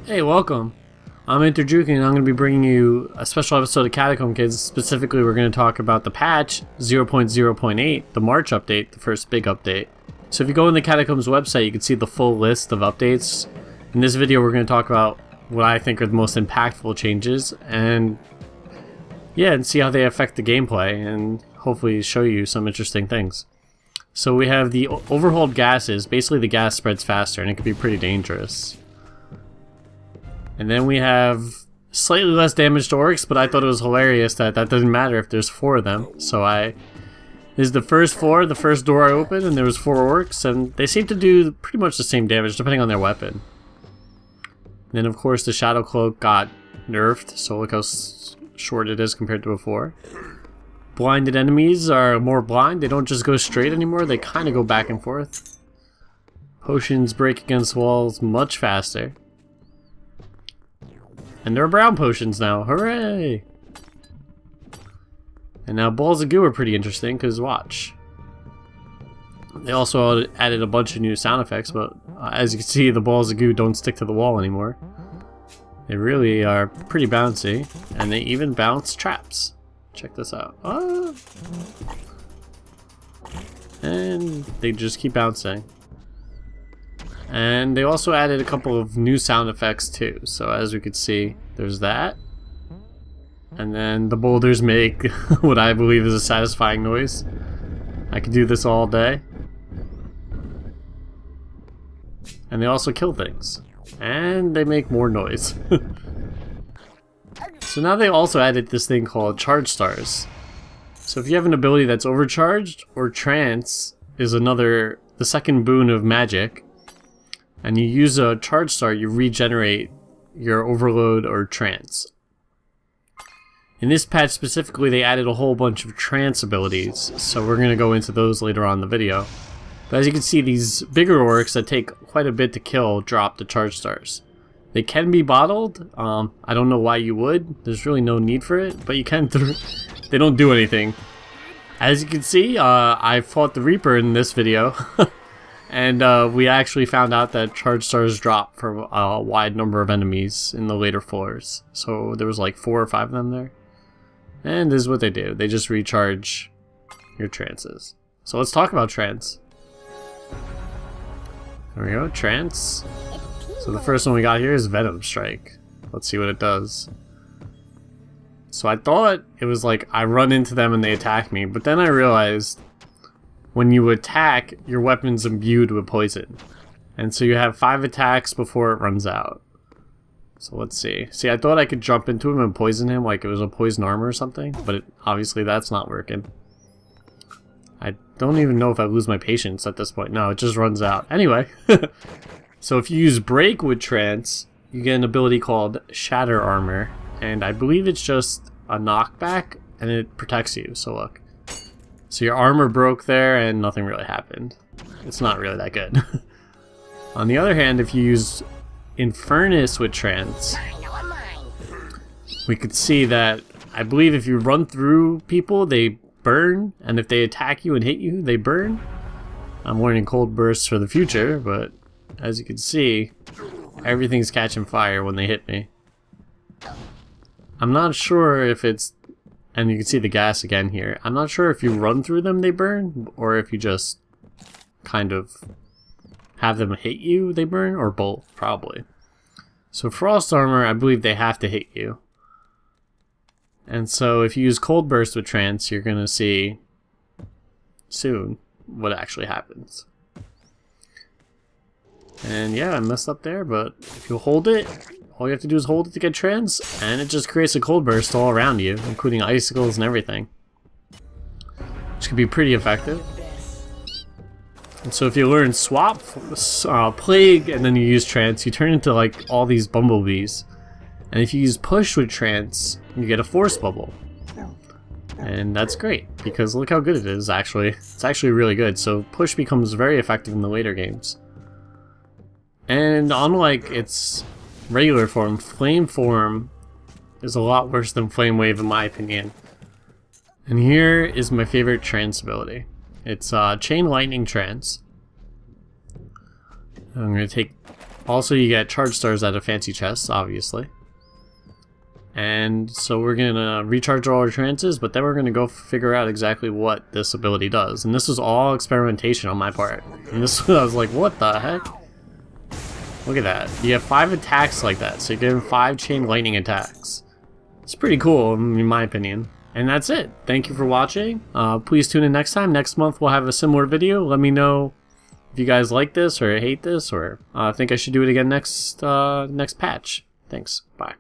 Hey, welcome. I'm Interjuking and I'm going to be bringing you a special episode of Catacomb Kids. Specifically, we're going to talk about the patch 0.0.8, the March update, the first big update. So if you go on the Catacombs website, you can see the full list of updates. In this video, we're going to talk about what I think are the most impactful changes and see how they affect the gameplay and hopefully show you some interesting things. So we have the overhauled gases. Basically, the gas spreads faster and it can be pretty dangerous. And then we have slightly less damage to orcs, but I thought it was hilarious that doesn't matter if there's 4 of them. So this is the first floor, the first door I opened, and there was 4 orcs, and they seem to do pretty much the same damage depending on their weapon. And then of course the shadow cloak got nerfed, so look how short it is compared to before. Blinded enemies are more blind, they don't just go straight anymore, they kind of go back and forth. Potions break against walls much faster. And there are brown potions now, hooray! And now balls of goo are pretty interesting, because watch. They also added a bunch of new sound effects, but as you can see, the balls of goo don't stick to the wall anymore. They really are pretty bouncy, and they even bounce traps. Check this out. Ah! And they just keep bouncing. And they also added a couple of new sound effects too. So as we could see, there's that. And then the boulders make what I believe is a satisfying noise. I could do this all day. And they also kill things. And they make more noise. So now they also added this thing called charge stars. So if you have an ability that's overcharged, or trance is the second boon of magic, and you use a charge star, you regenerate your overload or trance. In this patch specifically, they added a whole bunch of trance abilities, so we're going to go into those later on in the video. But as you can see, these bigger orcs that take quite a bit to kill drop the charge stars. They can be bottled. I don't know why you would. There's really no need for it, but you can. They don't do anything. As you can see, I fought the Reaper in this video. And we actually found out that charge stars drop for a wide number of enemies in the later floors. So there was like 4 or 5 of them there. And this is what they do. They just recharge your trances. So let's talk about trance. There we go, trance. So the first one we got here is Venom Strike. Let's see what it does. So I thought it was like I run into them and they attack me, but then I realized when you attack, your weapon's imbued with poison. And so you have 5 attacks before it runs out. So let's see. See, I thought I could jump into him and poison him like it was a poison armor or something, but obviously that's not working. I don't even know if I lose my patience at this point. No, it just runs out. Anyway, so if you use Break with Trance, you get an ability called Shatter Armor, and I believe it's just a knockback, and it protects you, so look. So your armor broke there and nothing really happened. It's not really that good. On the other hand, if you use Infernus with Trance, we could see that I believe if you run through people, they burn, and if they attack you and hit you, they burn. I'm learning cold bursts for the future, but as you can see, everything's catching fire when they hit me. I'm not sure if it's, and you can see the gas again here. I'm not sure if you run through them, they burn, or if you just kind of have them hit you, they burn, or both, probably. So Frost Armor, I believe they have to hit you. And so if you use Cold Burst with Trance, you're going to see soon what actually happens. And yeah, I messed up there, but if you hold it, all you have to do is hold it to get trance, and it just creates a cold burst all around you, including icicles and everything. Which can be pretty effective. And so if you learn Swap, Plague, and then you use Trance, you turn into like all these bumblebees. And if you use Push with Trance, you get a Force Bubble. And that's great, because look how good it is, actually. It's actually really good, so Push becomes very effective in the later games. And unlike its regular form, Flame form is a lot worse than Flame Wave in my opinion. And here is my favorite trance ability. It's Chain Lightning Trance. I'm going to take Also, you get charge stars out of fancy chests, obviously. And so we're gonna recharge all our trances, but then we're gonna go figure out exactly what this ability does. And this was all experimentation on my part. And this, I was like, what the heck? Look at that. You have 5 attacks like that, so you're getting 5 chain lightning attacks. It's pretty cool, in my opinion. And that's it. Thank you for watching. Please tune in next time. Next month we'll have a similar video. Let me know if you guys like this or hate this, or think I should do it again next patch. Thanks. Bye.